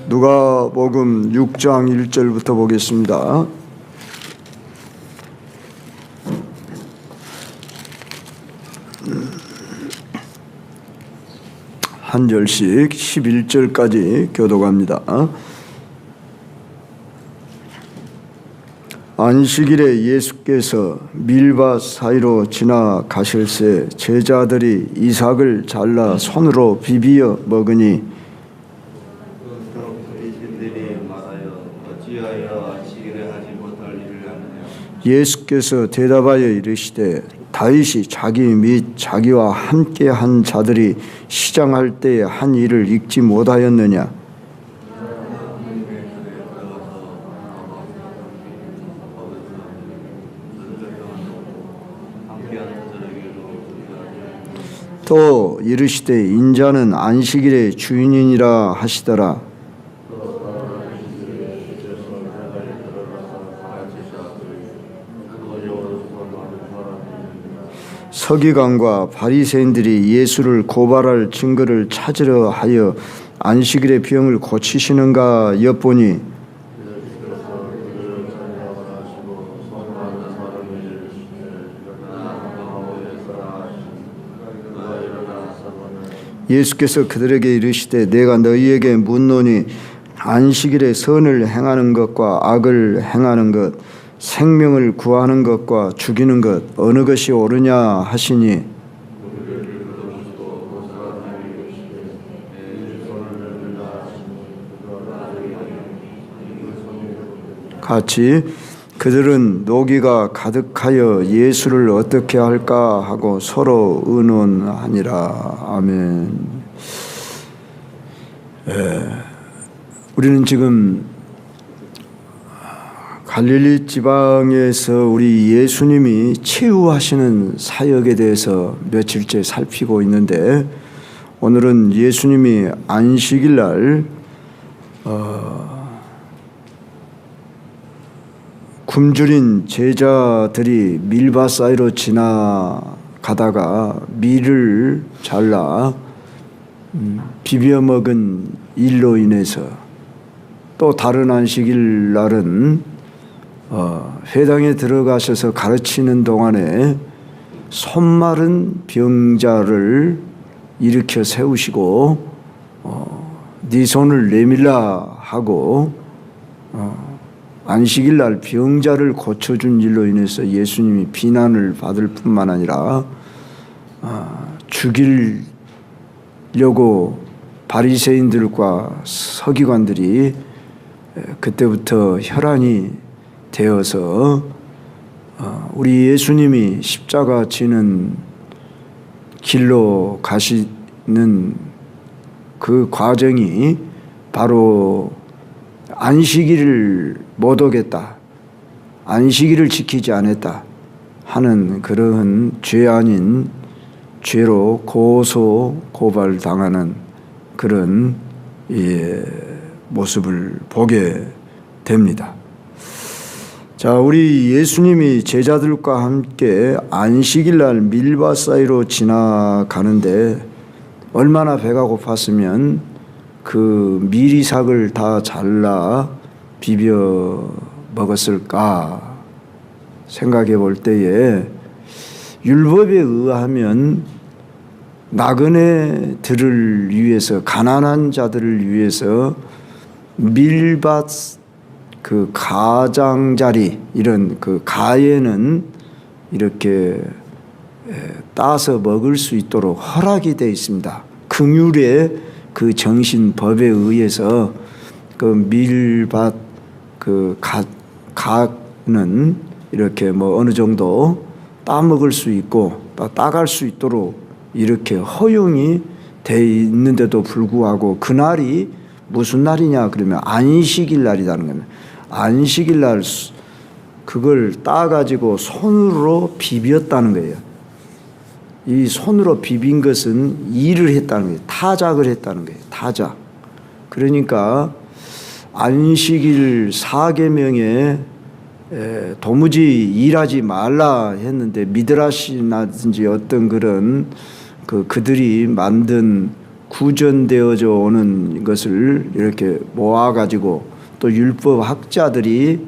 누가복음 6장 1절부터 보겠습니다. 한 절씩 11절까지 교독합니다. 안식일에 예수께서 밀밭 사이로 지나가실새 제자들이 이삭을 잘라 손으로 비비어 먹으니 예수께서 대답하여 이르시되 다윗이 자기 및 자기와 함께 한 자들이 시장할 때에 한 일을 읽지 못하였느냐? 또 이르시되 인자는 안식일의 주인이니라 하시더라. 서기관과 바리새인들이 예수를 고발할 증거를 찾으려 하여 안식일의 병을 고치시는가 엿보니 예수께서 그들에게 이르시되 내가 너희에게 묻노니 안식일에 선을 행하는 것과 악을 행하는 것 생명을 구하는 것과 죽이는 것 어느 것이 옳으냐 하시니 같이 그들은 노기가 가득하여 예수를 어떻게 할까 하고 서로 의논하니라. 아멘. 우리는 지금 갈릴리 지방에서 우리 예수님이 치유하시는 사역에 대해서 며칠째 살피고 있는데 오늘은 예수님이 안식일 날 굶주린 제자들이 밀밭 사이로 지나가다가 밀을 잘라 비벼 먹은 일로 인해서 또 다른 안식일 날은 회당에 들어가셔서 가르치는 동안에 손마른 병자를 일으켜 세우시고 네 손을 내밀라 하고 안식일 날 병자를 고쳐준 일로 인해서 예수님이 비난을 받을 뿐만 아니라 죽이려고 바리새인들과 서기관들이 그때부터 혈안이 되어서 우리 예수님이 십자가 지는 길로 가시는 그 과정이 바로 안식일을 못 오겠다, 안식일을 지키지 않았다 하는 그러한 죄 아닌 죄로 고소 고발당하는 그런 모습을 보게 됩니다. 자, 우리 예수님이 제자들과 함께 안식일 날 밀밭 사이로 지나가는데 얼마나 배가 고팠으면 그 밀이삭을 다 잘라 비벼 먹었을까 생각해 볼 때에 율법에 의하면 나그네들을 위해서 가난한 자들을 위해서 밀밭 그 가장자리 이런 그 가에는 이렇게 따서 먹을 수 있도록 허락이 되어 있습니다. 긍휼의 그 정신법에 의해서 그 밀밭 그 가는 이렇게 뭐 어느 정도 따먹을 수 있고 따갈 수 있도록 이렇게 허용이 되어 있는데도 불구하고 그날이 무슨 날이냐 그러면 안식일 날이라는 겁니다. 안식일 날 그걸 따가지고 손으로 비볐다는 거예요. 이 손으로 비빈 것은 일을 했다는 거예요. 타작을 했다는 거예요. 타작. 그러니까 안식일 4계명에 도무지 일하지 말라 했는데 미드라시나든지 어떤 그런 그들이 만든 구전되어져 오는 것을 이렇게 모아가지고 또 율법 학자들이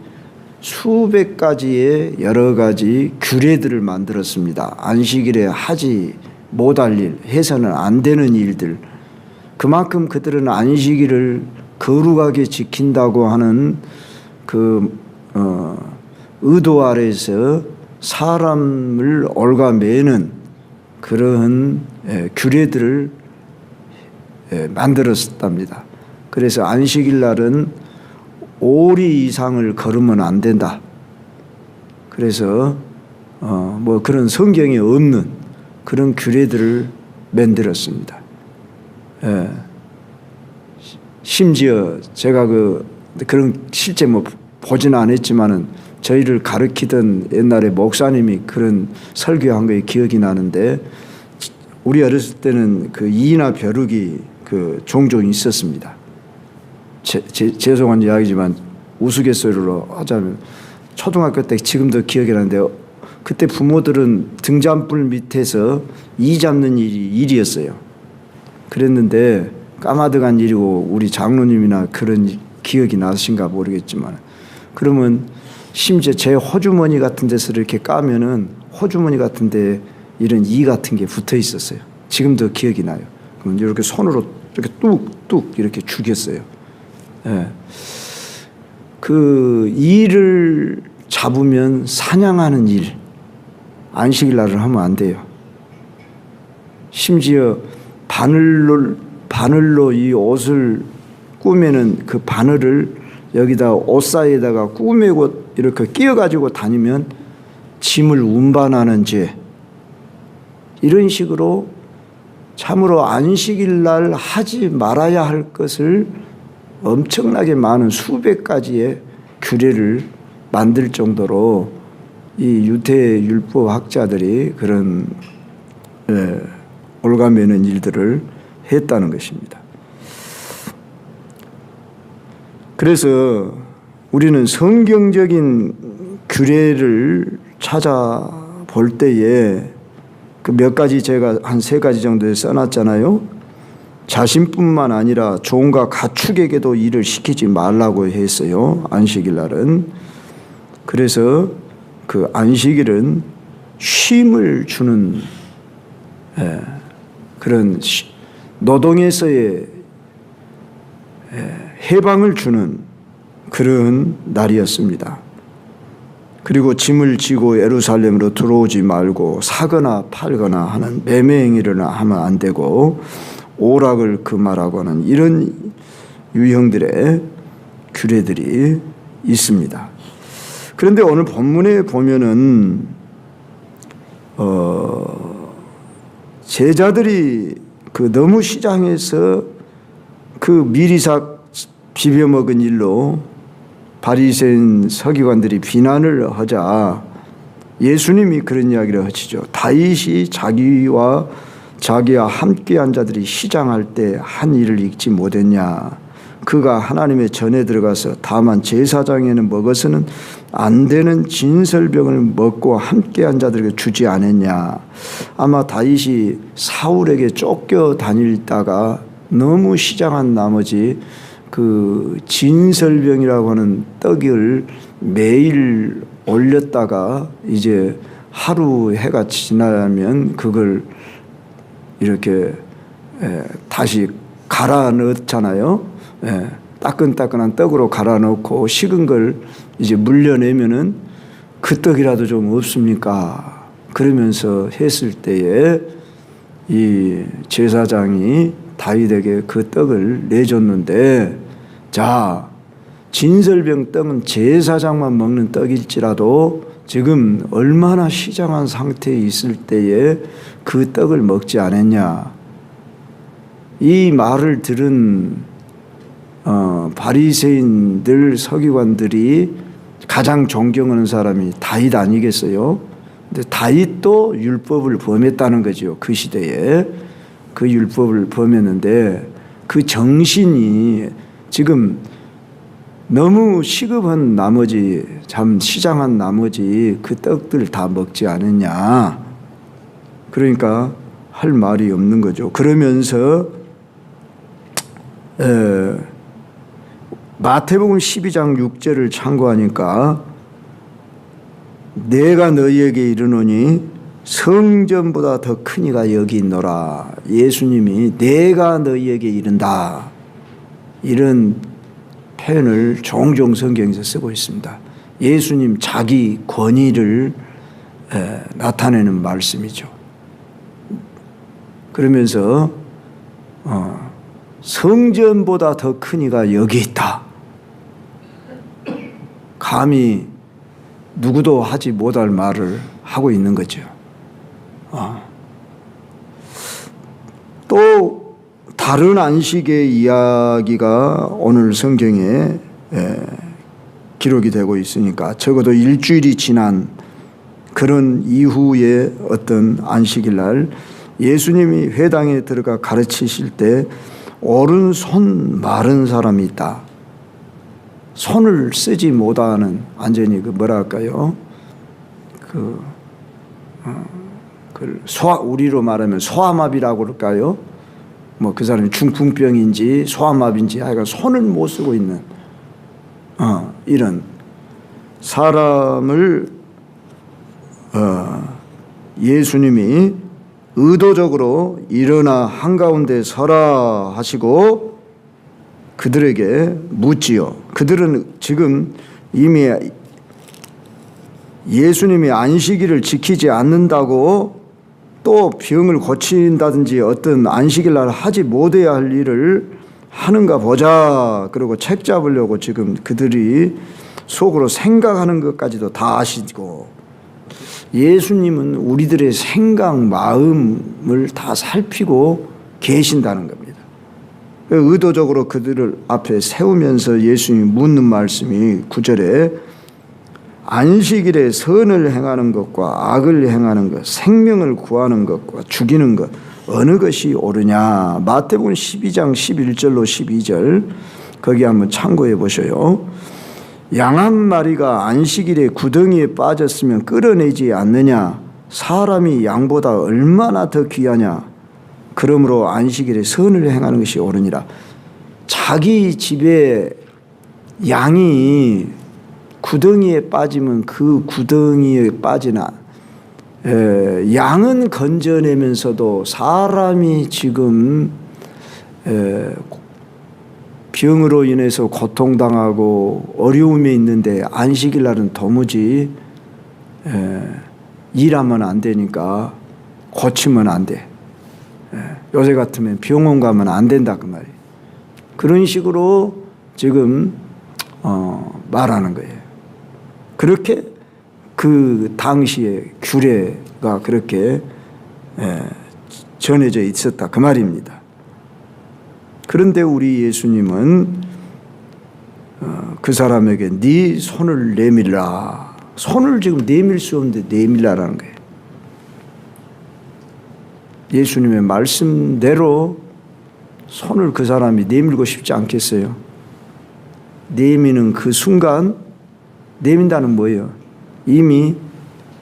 수백 가지의 여러 가지 규례들을 만들었습니다. 안식일에 하지 못할 일, 해서는 안 되는 일들. 그만큼 그들은 안식일을 거룩하게 지킨다고 하는 그 의도 아래에서 사람을 얽어매는 그러한 규례들을 만들었답니다. 그래서 안식일 날은 오리 이상을 걸으면 안 된다. 그래서 뭐 그런 성경에 없는 그런 규례들을 만들었습니다. 심지어 제가 그런 실제 뭐 보지는 않았지만은 저희를 가르치던 옛날에 목사님이 그런 설교한 게 기억이 나는데, 우리 어렸을 때는 그 이나 벼룩이 그 종종 있었습니다. 죄송한 이야기지만 우스갯소리로 하자면 초등학교 때 지금도 기억이 나는데, 그때 부모들은 등잔불 밑에서 이 잡는 일이었어요. 그랬는데 까마득한 일이고 우리 장로님이나 그런 기억이 나신가 모르겠지만, 그러면 심지어 제 호주머니 같은 데서 이렇게 까면은 호주머니 같은 데 이런 이 같은 게 붙어 있었어요. 지금도 기억이 나요. 그럼 이렇게 손으로 이렇게 뚝뚝 이렇게 죽였어요. 예. 그 이를 잡으면 사냥하는 일, 안식일 날을 하면 안 돼요. 심지어 바늘로 이 옷을 꾸매는 그 바늘을 여기다 옷 사이에다가 꾸매고 이렇게 끼워가지고 다니면 짐을 운반하는 죄, 이런 식으로 참으로 안식일 날 하지 말아야 할 것을 엄청나게 많은 수백 가지의 규례를 만들 정도로 이 유대 율법 학자들이 그런 올가매는 일들을 했다는 것입니다. 그래서 우리는 성경적인 규례를 찾아볼 때에 그 몇 가지 제가 한 3가지 정도에 써놨잖아요. 자신뿐만 아니라 종과 가축에게도 일을 시키지 말라고 했어요. 안식일 날은. 그래서 그 안식일은 쉼을 주는 그런 노동에서의 해방을 주는 그런 날이었습니다. 그리고 짐을 지고 예루살렘으로 들어오지 말고 사거나 팔거나 하는 매매 행위를 하면 안 되고 오락을 금하라고 하는 이런 유형들의 규례들이 있습니다. 그런데 오늘 본문에 보면은 제자들이 그 너무 시장에서 그 미리삭 비벼 먹은 일로 바리새인 서기관들이 비난을 하자 예수님이 그런 이야기를 하시죠. 다윗이 자기와 함께한 자들이 시장할 때 한 일을 잊지 못했냐. 그가 하나님의 전에 들어가서 다만 제사장에는 먹어서는 안 되는 진설병을 먹고 함께한 자들에게 주지 않았냐. 아마 다윗이 사울에게 쫓겨 다니다가 너무 시장한 나머지 그 진설병이라고 하는 떡을 매일 올렸다가 이제 하루 해가 지나면 그걸 이렇게 다시 갈아 넣잖아요. 따끈따끈한 떡으로 갈아 넣고 식은 걸 이제 물려내면은 그 떡이라도 좀 없습니까? 그러면서 했을 때에 이 제사장이 다윗에게 그 떡을 내줬는데, 자, 진설병 떡은 제사장만 먹는 떡일지라도 지금 얼마나 시장한 상태에 있을 때에 그 떡을 먹지 않았냐. 이 말을 들은 바리새인들 서기관들이 가장 존경하는 사람이 다윗 아니겠어요? 근데 다윗도 율법을 범했다는 거죠. 그 시대에 그 율법을 범했는데 그 정신이 지금 너무 시급한 나머지, 참 시장한 나머지 그 떡들 다 먹지 않았냐. 그러니까 할 말이 없는 거죠. 그러면서 마태복음 12장 6절을 참고하니까 내가 너희에게 이르노니 성전보다 더 큰 이가 여기 있노라. 예수님이 내가 너희에게 이른다, 이런 표현을 종종 성경에서 쓰고 있습니다. 예수님 자기 권위를 나타내는 말씀이죠. 그러면서 성전보다 더 큰 이가 여기 있다. 감히 누구도 하지 못할 말을 하고 있는 거죠. 또 다른 안식의 이야기가 오늘 성경에 기록이 되고 있으니까 적어도 일주일이 지난 그런 이후의 어떤 안식일 날 예수님이 회당에 들어가 가르치실 때 오른손 마른 사람이 있다. 손을 쓰지 못하는, 완전히 뭐랄까요? 우리로 말하면 소아마비라고 그럴까요? 뭐 그 사람이 중풍병인지 소아마비인지 하여간 손을 못 쓰고 있는 이런 사람을 예수님이 의도적으로 일어나 한가운데 서라 하시고 그들에게 묻지요. 그들은 지금 이미 예수님이 안식일을 지키지 않는다고 또 병을 고친다든지 어떤 안식일 날 하지 못해야 할 일을 하는가 보자. 그리고 책 잡으려고 지금 그들이 속으로 생각하는 것까지도 다 아시고, 예수님은 우리들의 생각, 마음을 다 살피고 계신다는 겁니다. 의도적으로 그들을 앞에 세우면서 예수님이 묻는 말씀이 9절에 안식일에 선을 행하는 것과 악을 행하는 것, 생명을 구하는 것과 죽이는 것, 어느 것이 옳으냐. 마태복음 12장 11절로 12절 거기 한번 참고해 보셔요. 양 한 마리가 안식일에 구덩이에 빠졌으면 끌어내지 않느냐. 사람이 양보다 얼마나 더 귀하냐. 그러므로 안식일에 선을 행하는 것이 옳으니라. 자기 집에 양이 구덩이에 빠지면 그 구덩이에 빠지나 양은 건져내면서도 사람이 지금 병으로 인해서 고통당하고 어려움에 있는데 안식일 날은 도무지 일하면 안 되니까 고치면 안 돼. 요새 같으면 병원 가면 안 된다 그 말이에요. 그런 식으로 지금 말하는 거예요. 그렇게 그 당시에 규례가 그렇게 전해져 있었다 그 말입니다. 그런데 우리 예수님은 그 사람에게 네 손을 내밀라. 손을 지금 내밀 수 없는데 내밀라라는 거예요. 예수님의 말씀대로 손을 그 사람이 내밀고 싶지 않겠어요? 내미는 그 순간, 내민다는 뭐예요? 이미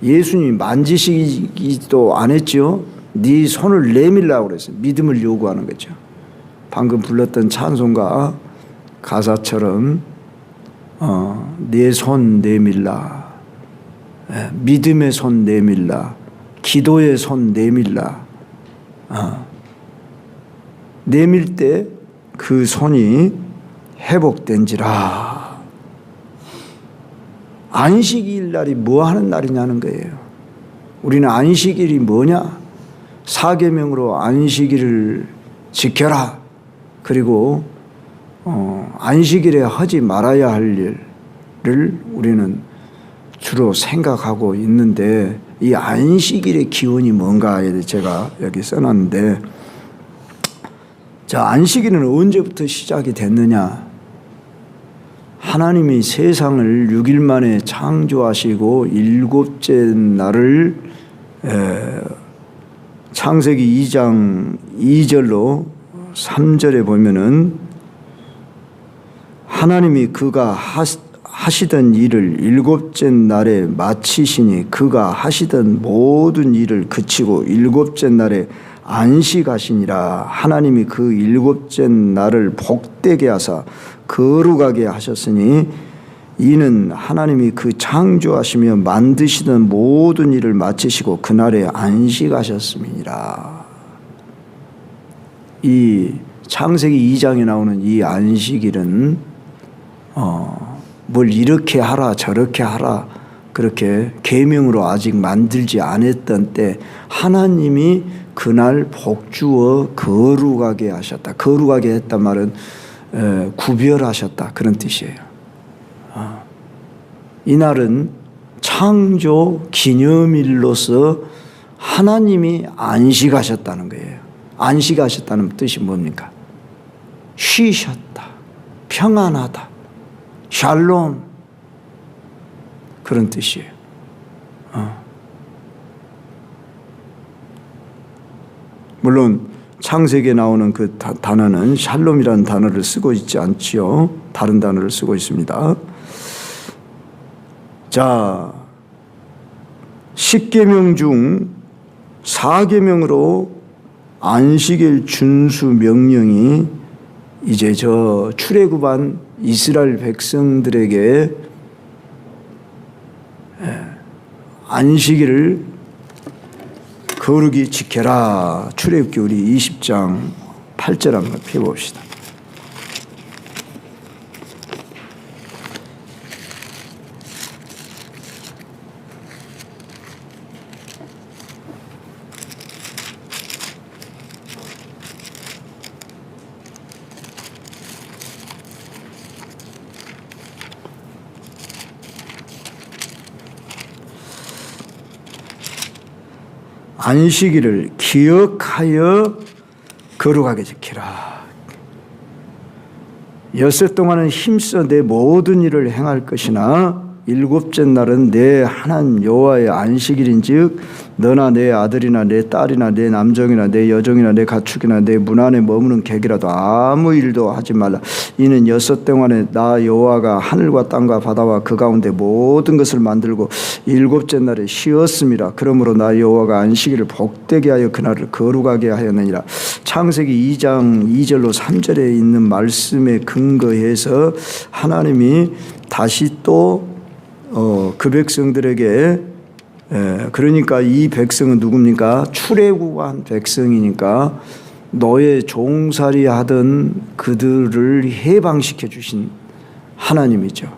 예수님이 만지시기도 안 했죠. 네 손을 내밀라고 그랬어요. 믿음을 요구하는 거죠. 방금 불렀던 찬송가 가사처럼 내 손 내밀라, 믿음의 손 내밀라, 기도의 손 내밀라. 내밀 때 그 손이 회복된지라. 안식일 날이 뭐 하는 날이냐는 거예요. 우리는 안식일이 뭐냐? 사계명으로 안식일을 지켜라. 그리고 안식일에 하지 말아야 할 일을 우리는 주로 생각하고 있는데, 이 안식일의 기원이 뭔가에 제가 여기 써놨는데, 자, 안식일은 언제부터 시작이 됐느냐? 하나님이 세상을 6일 만에 창조하시고 일곱째 날을 창세기 2장 2절로 3절에 보면은 하나님이 그가 하시던 일을 일곱째 날에 마치시니 그가 하시던 모든 일을 그치고 일곱째 날에 안식하시니라. 하나님이 그 일곱째 날을 복되게 하사 거룩하게 하셨으니 이는 하나님이 그 창조하시며 만드시던 모든 일을 마치시고 그날에 안식하셨음이니라. 이 창세기 2장에 나오는 이 안식일은 뭘 이렇게 하라 저렇게 하라 그렇게 계명으로 아직 만들지 않았던 때 하나님이 그날 복주어 거룩하게 하셨다. 거룩하게 했단 말은 구별하셨다 그런 뜻이에요. 이날은 창조 기념일로서 하나님이 안식하셨다는 거예요. 안식하셨다는 뜻이 뭡니까? 쉬셨다, 평안하다, 샬롬 그런 뜻이에요. 물론 창세기에 나오는 그 단어는 샬롬이라는 단어를 쓰고 있지 않지요. 다른 단어를 쓰고 있습니다. 자, 10계명 중 4계명으로 안식일 준수 명령이 이제 저 출애굽한 이스라엘 백성들에게 안식일을 거룩히 지켜라. 출애굽기 우리 20장 8절 한번 펴봅시다. 안식일을 기억하여 거룩하게 지키라. 엿새 동안은 힘써 내 모든 일을 행할 것이나 일곱째 날은 내 하나님 여호와의 안식일인즉 너나 내 아들이나 내 딸이나 내 남종이나 내 여종이나 내 가축이나 내 문 안에 머무는 객이라도 아무 일도 하지 말라. 이는 엿새 동안에 나 여호와가 하늘과 땅과 바다와 그 가운데 모든 것을 만들고 일곱째 날에 쉬었음이라. 그러므로 나 여호와가 안식일을 복되게 하여 그날을 거룩하게 하였느니라. 창세기 2장 2절로 3절에 있는 말씀에 근거해서 하나님이 다시 또 그 백성들에게 그러니까 이 백성은 누굽니까? 출애굽한 백성이니까 노예 종살이 하던 그들을 해방시켜 주신 하나님이죠.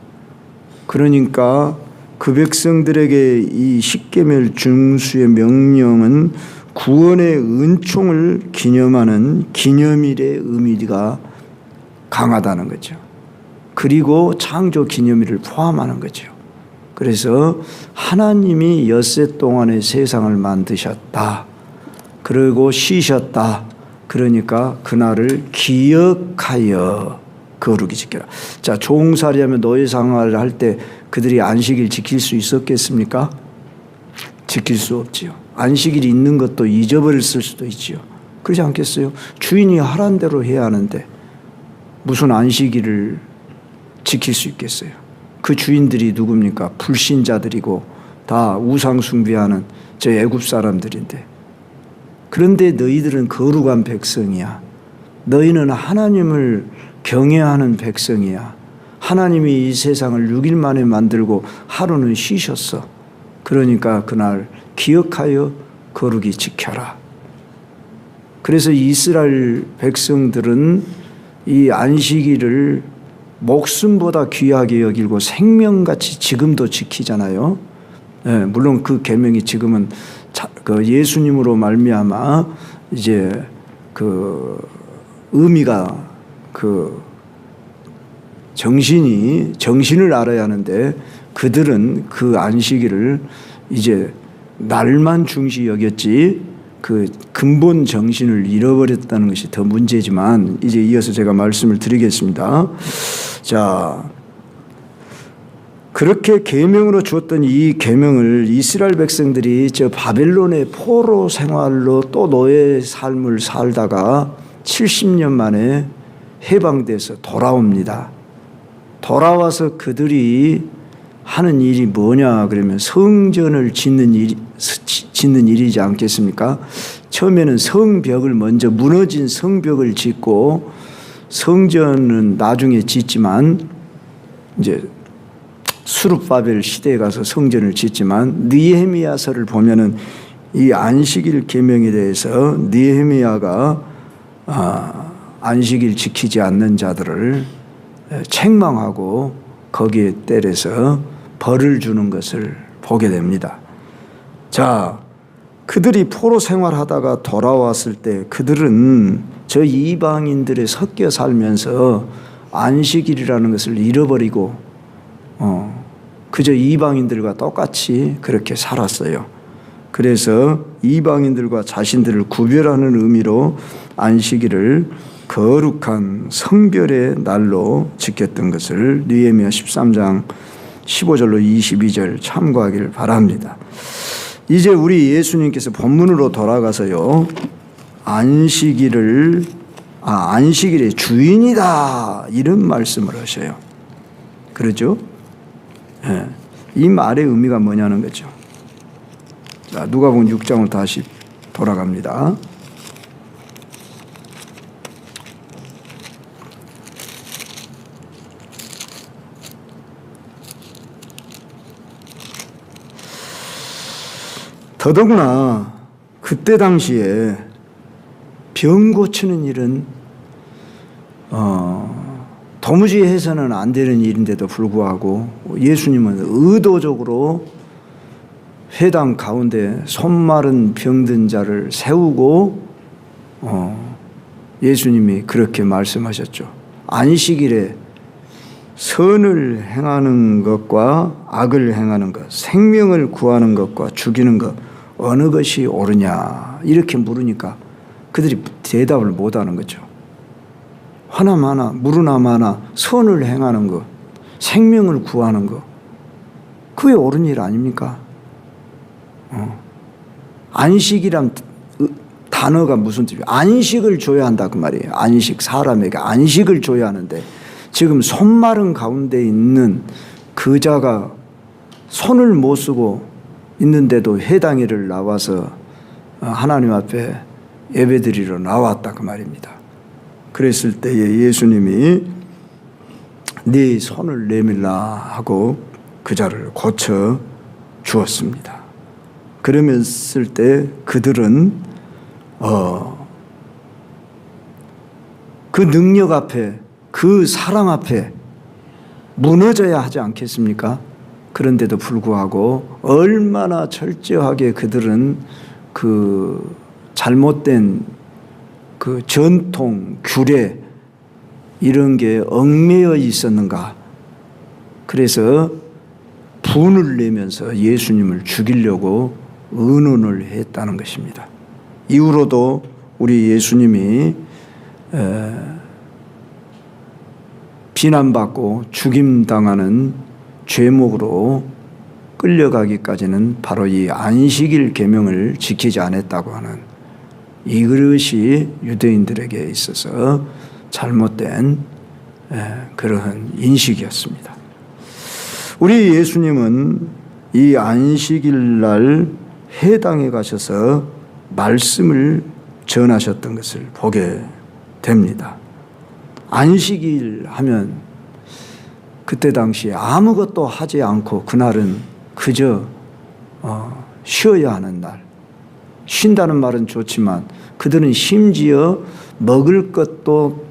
그러니까 그 백성들에게 이 십계명 준수의 명령은 구원의 은총을 기념하는 기념일의 의미가 강하다는 거죠. 그리고 창조 기념일을 포함하는 거죠. 그래서 하나님이 엿새 동안의 세상을 만드셨다. 그리고 쉬셨다. 그러니까 그날을 기억하여 거룩히 지켜라. 자, 종살이하면 노예 생활을 할 때 그들이 안식일 지킬 수 있었겠습니까? 지킬 수 없지요. 안식일이 있는 것도 잊어버릴 수도 있지요. 그러지 않겠어요? 주인이 하란 대로 해야 하는데 무슨 안식일을 지킬 수 있겠어요? 그 주인들이 누굽니까? 불신자들이고 다 우상 숭배하는 저 애굽 사람들인데, 그런데 너희들은 거룩한 백성이야. 너희는 하나님을 경외하는 백성이야. 하나님이 이 세상을 6일 만에 만들고 하루는 쉬셨어. 그러니까 그날 기억하여 거룩히 지켜라. 그래서 이스라엘 백성들은 이 안식일을 목숨보다 귀하게 여기고 생명같이 지금도 지키잖아요. 네, 물론 그 계명이 지금은 그 예수님으로 말미암아 이제 그 의미가 그 정신을 알아야 하는데 그들은 그 안식일을 이제 날만 중시 여겼지 그 근본 정신을 잃어버렸다는 것이 더 문제지만 이제 이어서 제가 말씀을 드리겠습니다. 자, 그렇게 계명으로 주었던 이 계명을 이스라엘 백성들이 저 바벨론의 포로 생활로 또 노예 삶을 살다가 70년 만에 해방돼서 돌아옵니다. 돌아와서 그들이 하는 일이 뭐냐 그러면 성전을 짓는 일이지 않겠습니까? 처음에는 성벽을 먼저 무너진 성벽을 짓고 성전은 나중에 짓지만 이제 수룹바벨 시대에 가서 성전을 짓지만 느헤미야서를 보면은 이 안식일 계명에 대해서 느헤미야가 안식일 지키지 않는 자들을 책망하고 거기에 때려서 벌을 주는 것을 보게 됩니다. 자, 그들이 포로 생활하다가 돌아왔을 때 그들은 저 이방인들에 섞여 살면서 안식일이라는 것을 잃어버리고 그저 이방인들과 똑같이 그렇게 살았어요. 그래서 이방인들과 자신들을 구별하는 의미로 안식일을 거룩한 성별의 날로 지켰던 것을 느헤미야 13장 15절로 22절 참고하기를 바랍니다. 이제 우리 예수님께서 본문으로 돌아가서요. 안식일의 주인이다 이런 말씀을 하셔요. 그렇죠? 네. 이 말의 의미가 뭐냐는 거죠. 자, 누가복음 6장으로 다시 돌아갑니다. 더더구나 그때 당시에 병 고치는 일은 도무지 해서는 안 되는 일인데도 불구하고 예수님은 의도적으로 회당 가운데 손마른 병든 자를 세우고 예수님이 그렇게 말씀하셨죠. 안식일에 선을 행하는 것과 악을 행하는 것, 생명을 구하는 것과 죽이는 것 어느 것이 옳으냐 이렇게 물으니까 그들이 대답을 못하는 거죠. 하나마나 무르나마나 선을 행하는 것, 생명을 구하는 것 그게 옳은 일 아닙니까? 안식이란 단어가 무슨 뜻이에요? 안식을 줘야 한다 그 말이에요. 안식, 사람에게 안식을 줘야 하는데 지금 손마른 가운데 있는 그 자가 손을 못 쓰고 있는데도 회당에를 나와서 하나님 앞에 예배드리러 나왔다 그 말입니다. 그랬을 때에 예수님이 네 손을 내밀라 하고 그 자를 고쳐 주었습니다. 그러면서 때 그들은 그 능력 앞에 그 사랑 앞에 무너져야 하지 않겠습니까? 그런데도 불구하고 얼마나 철저하게 그들은 그 잘못된 그 전통, 규례 이런 게 얽매여 있었는가. 그래서 분을 내면서 예수님을 죽이려고 의논을 했다는 것입니다. 이후로도 우리 예수님이 비난받고 죽임당하는 죄목으로 끌려가기까지는 바로 이 안식일 계명을 지키지 않았다고 하는 이것이 유대인들에게 있어서 잘못된 그러한 인식이었습니다. 우리 예수님은 이 안식일 날 회당에 가셔서 말씀을 전하셨던 것을 보게 됩니다. 안식일 하면 그때 당시에 아무것도 하지 않고 그날은 그저 쉬어야 하는 날. 쉰다는 말은 좋지만 그들은 심지어 먹을 것도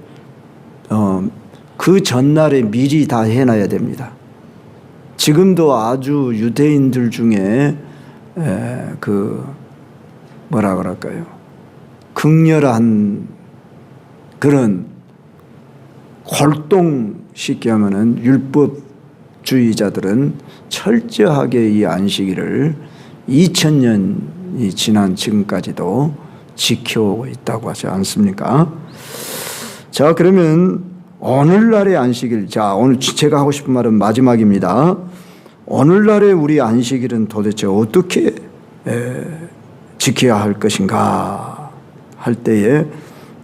그 전날에 미리 다 해놔야 됩니다. 지금도 아주 유대인들 중에 그 뭐라 그럴까요? 극렬한 그런 골동 쉽게 하면은 율법주의자들은 철저하게 이 안식일을 2000년이 지난 지금까지도 지켜오고 있다고 하지 않습니까? 자, 그러면 오늘날의 안식일, 자, 오늘 제가 하고 싶은 말은 마지막입니다. 오늘날의 우리 안식일은 도대체 어떻게 지켜야 할 것인가 할 때에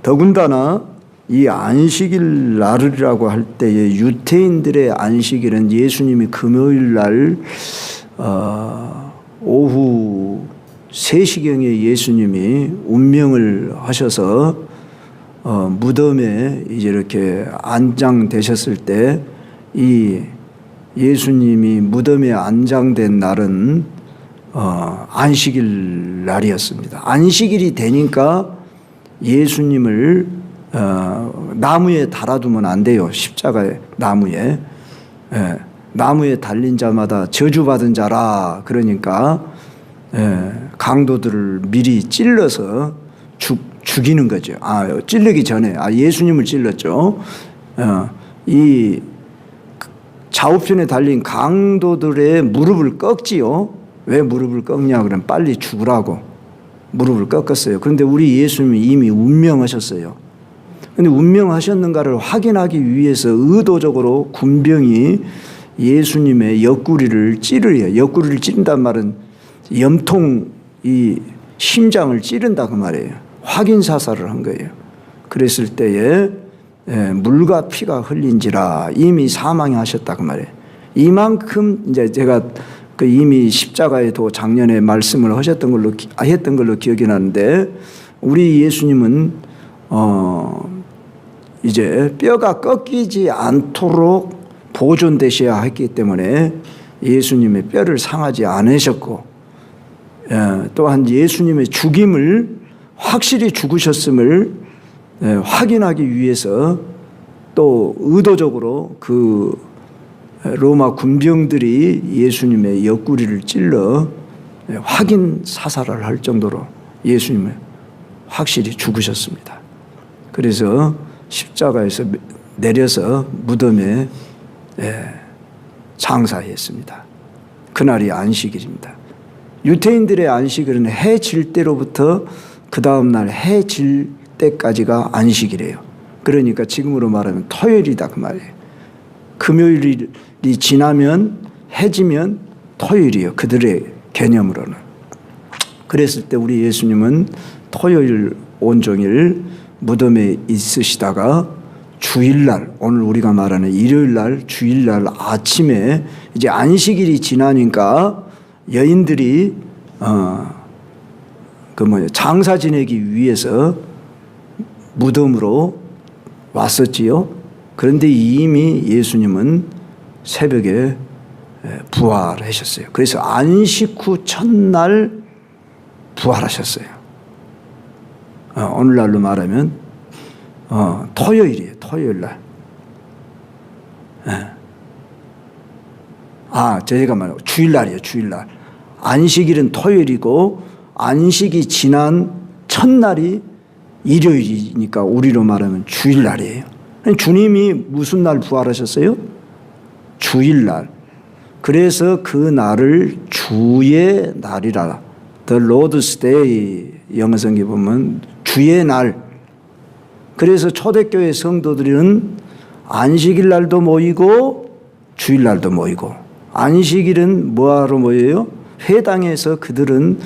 더군다나 이 안식일 날이라고 할 때에 유대인들의 안식일은 예수님이 금요일 날 오후 3시경에 예수님이 운명을 하셔서 무덤에 이제 이렇게 안장되셨을 때 이 예수님이 무덤에 안장된 날은 안식일 날이었습니다. 안식일이 되니까 예수님을 나무에 달아두면 안 돼요. 십자가에 나무에. 나무에 달린 자마다 저주받은 자라. 그러니까 강도들을 미리 찔러서 죽이는 거죠. 찔르기 전에 예수님을 찔렀죠. 이 좌우편에 달린 강도들의 무릎을 꺾지요. 왜 무릎을 꺾냐 그러면 빨리 죽으라고 무릎을 꺾었어요. 그런데 우리 예수님이 이미 운명하셨어요. 그런데 운명하셨는가를 확인하기 위해서 의도적으로 군병이 예수님의 옆구리를 찌르요. 옆구리를 찌른단 말은 염통 이 심장을 찌른다 그 말이에요. 확인 사살을 한 거예요. 그랬을 때에 물과 피가 흘린지라 이미 사망하셨다 그 말이에요. 이만큼 이제 제가 그 이미 십자가에도 작년에 말씀을 하셨던 걸로 했던 걸로 기억이 나는데 우리 예수님은 이제 뼈가 꺾이지 않도록 보존되셔야 했기 때문에 예수님의 뼈를 상하지 않으셨고 또한 예수님의 죽임을 확실히 죽으셨음을 확인하기 위해서 또 의도적으로 그 로마 군병들이 예수님의 옆구리를 찔러 확인 사살을 할 정도로 예수님을 확실히 죽으셨습니다. 그래서 십자가에서 내려서 무덤에 장사했습니다. 그날이 안식일입니다. 유대인들의 안식일은 해 질 때로부터 그 다음 날 해 질 때까지가 안식이래요. 그러니까 지금으로 말하면 토요일이다 그 말이에요. 금요일이 지나면 해지면 토요일이에요. 그들의 개념으로는. 그랬을 때 우리 예수님은 토요일 온종일 무덤에 있으시다가 주일날 오늘 우리가 말하는 일요일날 주일날 아침에 이제 안식일이 지나니까 여인들이 장사 지내기 위해서 무덤으로 왔었지요. 그런데 이미 예수님은 새벽에 부활하셨어요. 그래서 안식 후 첫날 부활하셨어요. 오늘날로 말하면 토요일이에요. 토요일날. 제가 말하는 주일날이에요. 주일날. 안식일은 토요일이고 안식이 지난 첫날이 일요일이니까 우리로 말하면 주일날이에요. 주님이 무슨 날 부활하셨어요? 주일날. 그래서 그 날을 주의 날이라. The Lord's Day 영어 성경에 보면 주의 날. 그래서 초대교회 성도들은 안식일 날도 모이고 주일 날도 모이고 안식일은 뭐하러 모여요? 회당에서 그들은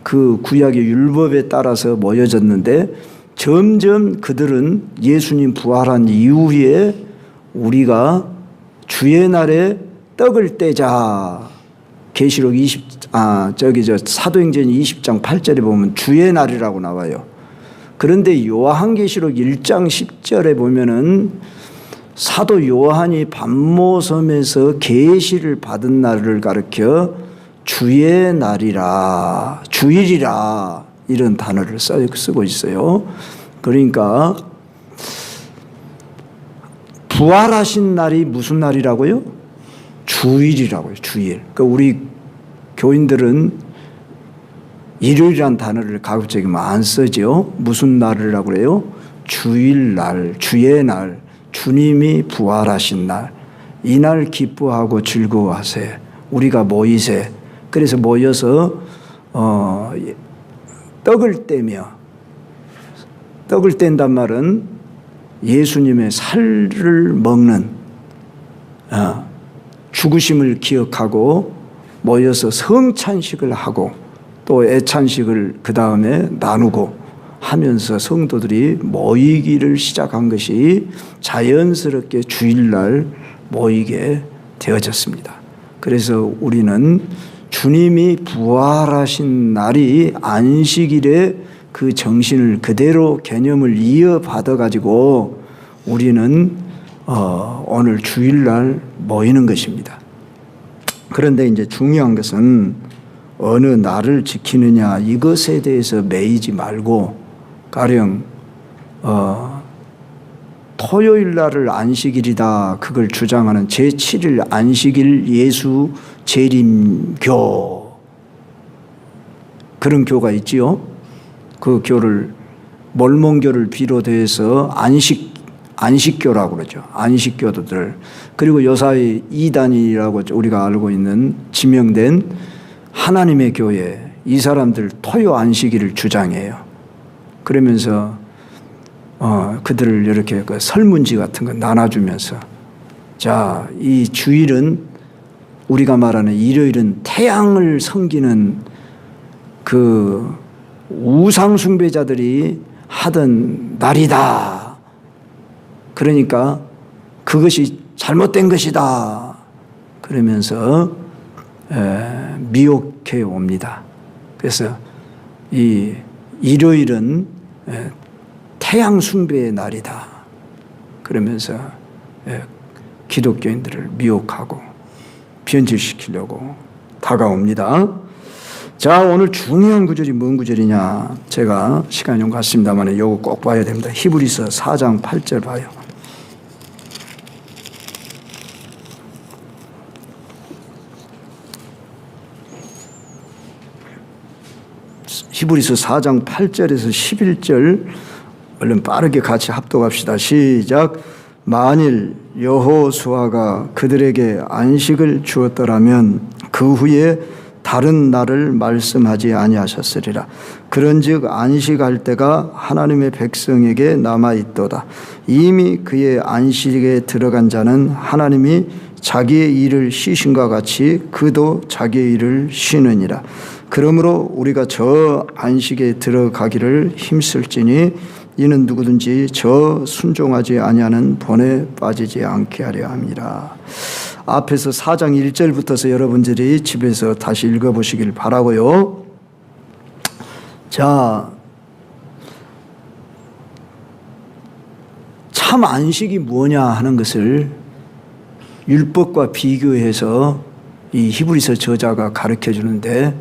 그 구약의 율법에 따라서 모여졌는데 점점 그들은 예수님 부활한 이후에 우리가 주의 날에 떡을 떼자. 계시록 사도행전 20장 8절에 보면 주의 날이라고 나와요. 그런데 요한계시록 1장 10절에 보면은 사도 요한이 반모섬에서 계시를 받은 날을 가리켜 주의 날이라, 주일이라 이런 단어를 쓰고 있어요. 그러니까 부활하신 날이 무슨 날이라고요? 주일이라고요. 주일. 그러니까 우리 교인들은 일요일이라는 단어를 가급적이면 안 쓰죠. 무슨 날이라고 그래요? 주일날, 주의 날, 주님이 부활하신 날. 이 날 기뻐하고 즐거워하세. 우리가 모이세. 그래서 모여서 떡을 떼며, 떡을 뗀단 말은 예수님의 살을 먹는 죽으심을 기억하고 모여서 성찬식을 하고 또 애찬식을 그 다음에 나누고 하면서 성도들이 모이기를 시작한 것이 자연스럽게 주일날 모이게 되어졌습니다. 그래서 우리는 주님이 부활하신 날이 안식일에 그 정신을 그대로 개념을 이어받아 가지고 우리는 오늘 주일날 모이는 것입니다. 그런데 이제 중요한 것은 어느 날을 지키느냐 이것에 대해서 매이지 말고 가령 토요일 날을 안식일이다 그걸 주장하는 제7일 안식일 예수 재림교 그런 교가 있지요. 그 교를 몰몬교를 비롯해서 안식교라고 그러죠. 안식교도들. 그리고 요사이 이단이라고 우리가 알고 있는 지명된 하나님의 교회 이 사람들 토요 안식일을 주장해요. 그러면서 그들을 이렇게 그 설문지 같은 거 나눠주면서 자, 이 주일은 우리가 말하는 일요일은 태양을 섬기는 그 우상 숭배자들이 하던 날이다. 그러니까 그것이 잘못된 것이다. 그러면서 미혹해 옵니다. 그래서 이 일요일은 태양 숭배의 날이다. 그러면서 기독교인들을 미혹하고 변질시키려고 다가옵니다. 자, 오늘 중요한 구절이 뭔 구절이냐? 제가 시간이 좀 갔습니다만 이거 꼭 봐야 됩니다. 히브리서 4장 8절 봐요. 히브리서 4장 8절에서 11절 얼른 빠르게 같이 합독합시다. 시작. 만일 여호수아가 그들에게 안식을 주었더라면 그 후에 다른 날을 말씀하지 아니하셨으리라. 그런즉 안식할 때가 하나님의 백성에게 남아있도다. 이미 그의 안식에 들어간 자는 하나님이 자기의 일을 쉬신과 같이 그도 자기의 일을 쉬느니라. 그러므로 우리가 저 안식에 들어가기를 힘쓸지니 이는 누구든지 저 순종하지 아니하는 본에 빠지지 않게 하려 함이라. 앞에서 4장 1절부터서 여러분들이 집에서 다시 읽어보시길 바라고요. 자, 참 안식이 뭐냐 하는 것을 율법과 비교해서 이 히브리서 저자가 가르쳐 주는데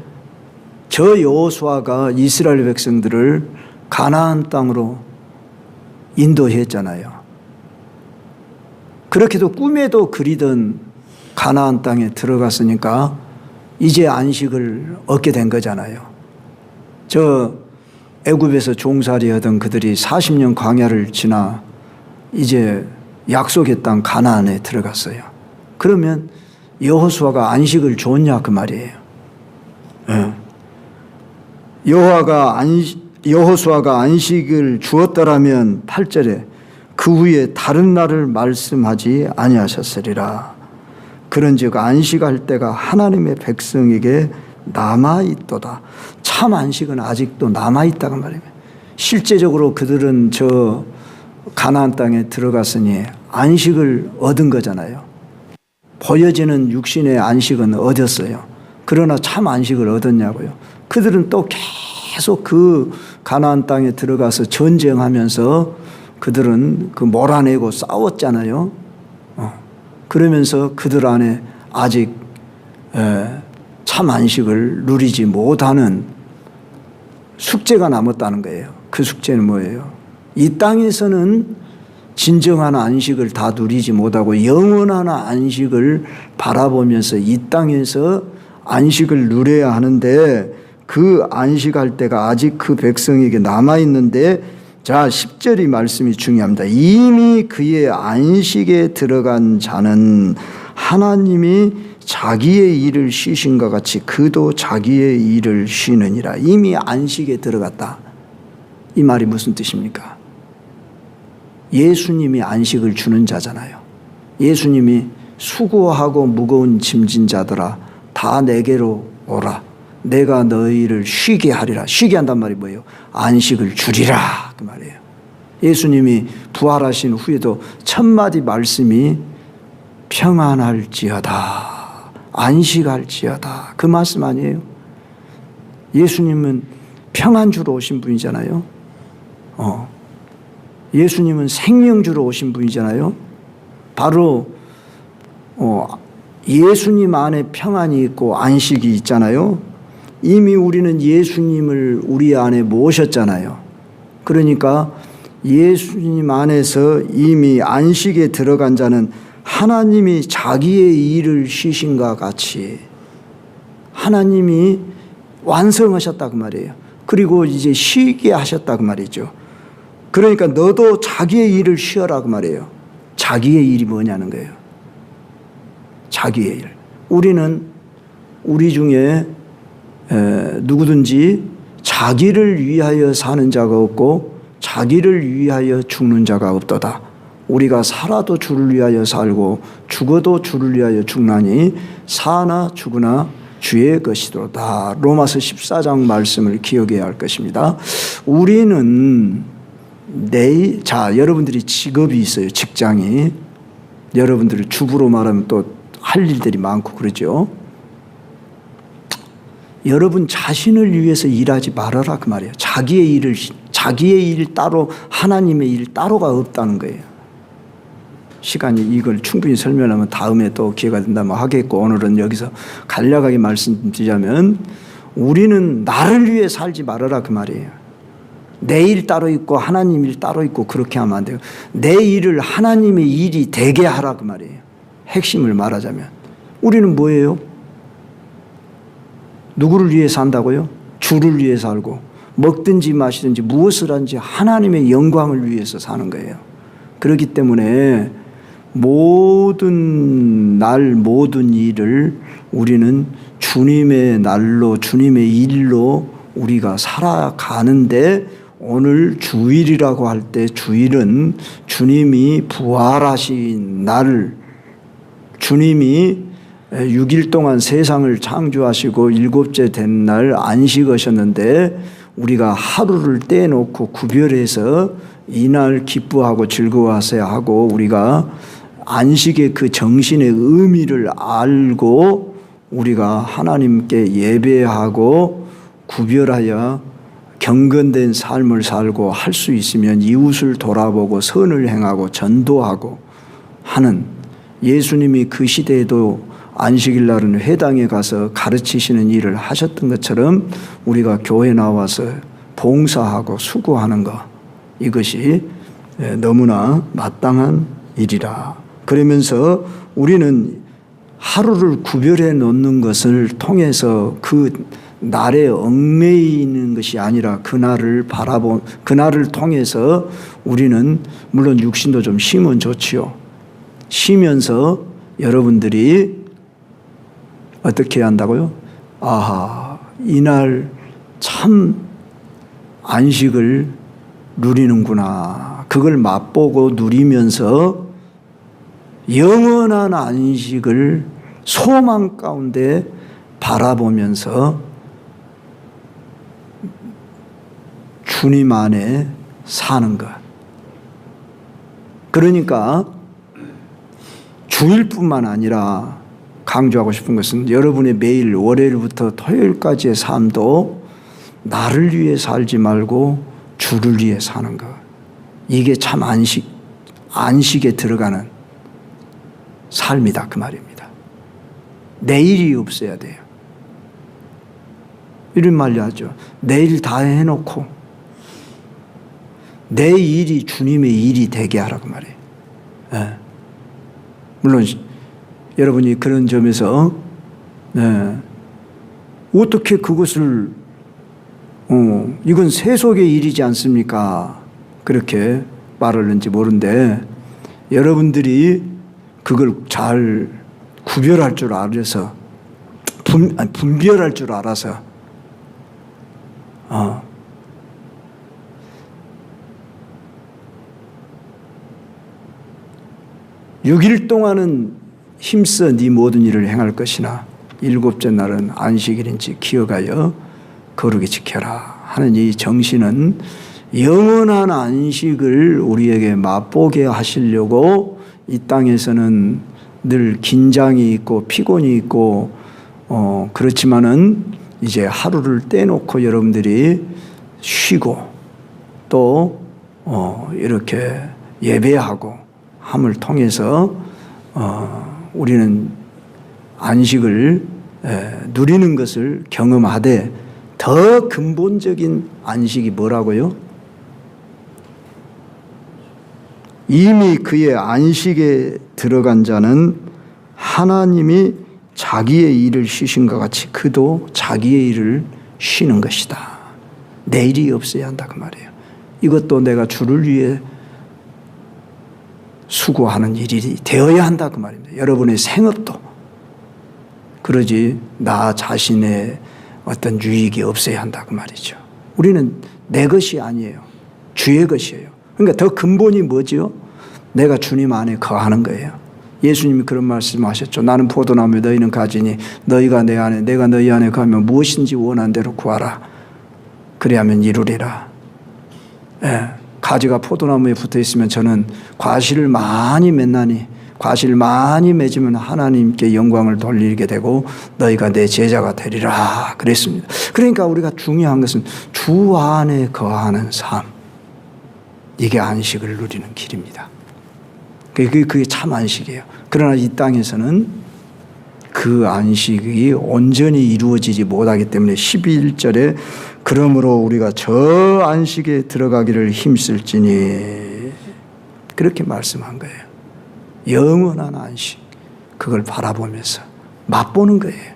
저 여호수아가 이스라엘 백성들을 가나안 땅으로 인도했잖아요. 그렇게도 꿈에도 그리던 가나안 땅에 들어갔으니까 이제 안식을 얻게 된 거잖아요. 저 애굽에서 종살이 하던 그들이 40년 광야를 지나 이제 약속의 땅 가나안에 들어갔어요. 그러면 여호수아가 안식을 줬냐 그 말이에요. 네. 여호수아가 안식을 주었더라면 8절에 그 후에 다른 날을 말씀하지 아니하셨으리라. 그런즉 안식할 때가 하나님의 백성에게 남아있도다. 참 안식은 아직도 남아있다고 말입니다. 실제적으로 그들은 저 가나안 땅에 들어갔으니 안식을 얻은 거잖아요. 보여지는 육신의 안식은 얻었어요. 그러나 참 안식을 얻었냐고요. 그들은 또 계속 그 가나안 땅에 들어가서 전쟁하면서 그들은 그 몰아내고 싸웠잖아요. 그러면서 그들 안에 아직 참 안식을 누리지 못하는 숙제가 남았다는 거예요. 그 숙제는 뭐예요? 이 땅에서는 진정한 안식을 다 누리지 못하고 영원한 안식을 바라보면서 이 땅에서 안식을 누려야 하는데 그 안식할 때가 아직 그 백성에게 남아있는데 자 10절이 말씀이 중요합니다. 이미 그의 안식에 들어간 자는 하나님이 자기의 일을 쉬신과 같이 그도 자기의 일을 쉬느니라. 이미 안식에 들어갔다. 이 말이 무슨 뜻입니까? 예수님이 안식을 주는 자잖아요. 예수님이 수고하고 무거운 짐진 자들아 다 내게로 오라. 내가 너희를 쉬게 하리라. 쉬게 한단 말이 뭐예요? 안식을 주리라 그 말이에요. 예수님이 부활하신 후에도 첫 마디 말씀이 평안할지어다, 안식할지어다 그 말씀 아니에요? 예수님은 평안 주러 오신 분이잖아요. 예수님은 생명 주러 오신 분이잖아요. 바로 예수님 안에 평안이 있고 안식이 있잖아요. 이미 우리는 예수님을 우리 안에 모셨잖아요. 그러니까 예수님 안에서 이미 안식에 들어간 자는 하나님이 자기의 일을 쉬신과 같이 하나님이 완성하셨다 그 말이에요. 그리고 이제 쉬게 하셨다 그 말이죠. 그러니까 너도 자기의 일을 쉬어라 그 말이에요. 자기의 일이 뭐냐는 거예요. 자기의 일. 우리는 우리 중에 누구든지 자기를 위하여 사는 자가 없고 자기를 위하여 죽는 자가 없도다. 우리가 살아도 주를 위하여 살고 죽어도 주를 위하여 죽나니 사나 죽으나 주의 것이로다. 로마서 14장 말씀을 기억해야 할 것입니다. 우리는 여러분들이 직업이 있어요. 직장이. 여러분들 주부로 말하면 또 할 일들이 많고 그러죠. 여러분 자신을 위해서 일하지 말아라 그 말이에요. 자기의 일 따로 하나님의 일 따로가 없다는 거예요. 시간이 이걸 충분히 설명하면 다음에 또 기회가 된다면 하겠고, 오늘은 여기서 간략하게 말씀드리자면 우리는 나를 위해 살지 말아라 그 말이에요. 내 일 따로 있고 하나님 일 따로 있고 그렇게 하면 안 돼요. 내 일을 하나님의 일이 되게 하라 그 말이에요. 핵심을 말하자면 우리는 뭐예요? 누구를 위해 산다고요? 주를 위해 살고 먹든지 마시든지 무엇을 하든지 하나님의 영광을 위해서 사는 거예요. 그렇기 때문에 모든 일을 우리는 주님의 날로 주님의 일로 우리가 살아가는데, 오늘 주일이라고 할 때 주일은 주님이 부활하신 날, 주님이 6일 동안 세상을 창조하시고 7째 된 날 안식하셨는데 우리가 하루를 떼놓고 구별해서 이날 기뻐하고 즐거워하셔야 하고, 우리가 안식의 그 정신의 의미를 알고 우리가 하나님께 예배하고 구별하여 경건된 삶을 살고 할 수 있으면 이웃을 돌아보고 선을 행하고 전도하고 하는, 예수님이 그 시대에도 안식일 날은 회당에 가서 가르치시는 일을 하셨던 것처럼 우리가 교회 나와서 봉사하고 수고하는 것, 이것이 너무나 마땅한 일이라. 그러면서 우리는 하루를 구별해 놓는 것을 통해서 그 날에 얽매이는 것이 아니라 그날을 통해서 우리는 물론 육신도 좀 쉬면 좋지요. 쉬면서 여러분들이 어떻게 해야 한다고요? 아하, 이날 참 안식을 누리는구나. 그걸 맛보고 누리면서 영원한 안식을 소망 가운데 바라보면서 주님 안에 사는 것. 그러니까 주일뿐만 아니라 강조하고 싶은 것은 여러분의 매일 월요일부터 토요일까지의 삶도 나를 위해 살지 말고 주를 위해 사는 것. 이게 참 안식에 들어가는 삶이다 그 말입니다. 내일이 없어야 돼요. 이런 말이 하죠. 내일 다 해놓고 내 일이 주님의 일이 되게 하라고 말이에요. 네. 물론 여러분이 그런 점에서 어떻게 그것을 이건 세속의 일이지 않습니까? 그렇게 말하는지 모르는데, 여러분들이 그걸 잘 구별할 줄 알아서 분별할 줄 알아서 6일 동안은 힘써 네 모든 일을 행할 것이나 일곱째 날은 안식일인지 기억하여 거룩히 지켜라 하는 이 정신은 영원한 안식을 우리에게 맛보게 하시려고 이 땅에서는 늘 긴장이 있고 피곤이 있고 그렇지만은 이제 하루를 떼놓고 여러분들이 쉬고 또 이렇게 예배하고 함을 통해서 우리는 안식을 누리는 것을 경험하되 더 근본적인 안식이 뭐라고요? 이미 그의 안식에 들어간 자는 하나님이 자기의 일을 쉬신 것 같이 그도 자기의 일을 쉬는 것이다. 내 일이 없어야 한다 그 말이에요. 이것도 내가 주를 위해 수고하는 일이 되어야 한다 그 말입니다. 여러분의 생업도 그러지 나 자신의 어떤 유익이 없어야 한다 그 말이죠. 우리는 내 것이 아니에요. 주의 것이에요. 그러니까 더 근본이 뭐죠? 내가 주님 안에 거하는 거예요. 예수님이 그런 말씀하셨죠. 나는 포도나무 너희는 가지니 너희가 내 안에 내가 너희 안에 가면 무엇인지 원한 대로 구하라. 그래야면 이루리라. 가지가 포도나무에 붙어 있으면 저는 과실을 많이 맺나니 과실을 많이 맺으면 하나님께 영광을 돌리게 되고 너희가 내 제자가 되리라 그랬습니다. 그러니까 우리가 중요한 것은 주 안에 거하는 삶, 이게 안식을 누리는 길입니다. 그게 참 안식이에요. 그러나 이 땅에서는 그 안식이 온전히 이루어지지 못하기 때문에 11절에 그러므로 우리가 저 안식에 들어가기를 힘쓸지니 그렇게 말씀한 거예요. 영원한 안식, 그걸 바라보면서 맛보는 거예요.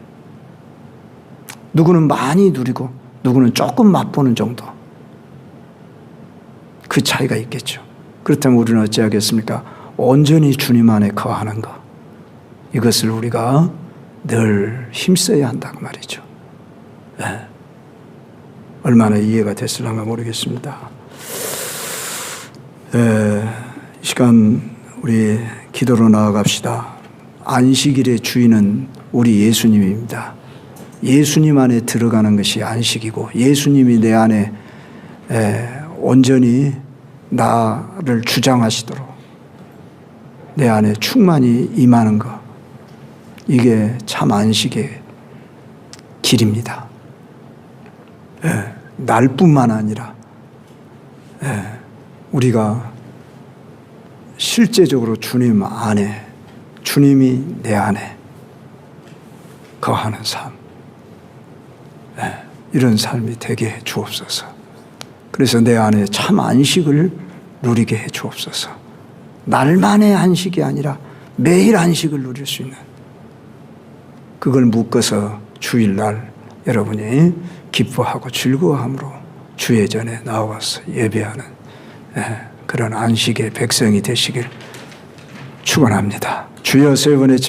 누구는 많이 누리고 누구는 조금 맛보는 정도, 그 차이가 있겠죠. 그렇다면 우리는 어찌하겠습니까? 온전히 주님 안에 거하는 것, 이것을 우리가 늘 힘써야 한다고 말이죠. 얼마나 이해가 됐을런가 모르겠습니다. 이 시간 우리 기도로 나아갑시다. 안식일의 주인은 우리 예수님입니다. 예수님 안에 들어가는 것이 안식이고 예수님이 내 안에 온전히 나를 주장하시도록 내 안에 충만히 임하는 것, 이게 참 안식의 길입니다. 날뿐만 아니라 우리가 실제적으로 주님 안에, 주님이 내 안에 거하는 삶, 이런 삶이 되게 해 주옵소서. 그래서 내 안에 참 안식을 누리게 해 주옵소서. 날만의 안식이 아니라 매일 안식을 누릴 수 있는, 그걸 묶어서 주일날 여러분이 기뻐하고 즐거워함으로 주의 전에 나와서 예배하는 그런 안식의 백성이 되시길 축원합니다. 주여 세 번의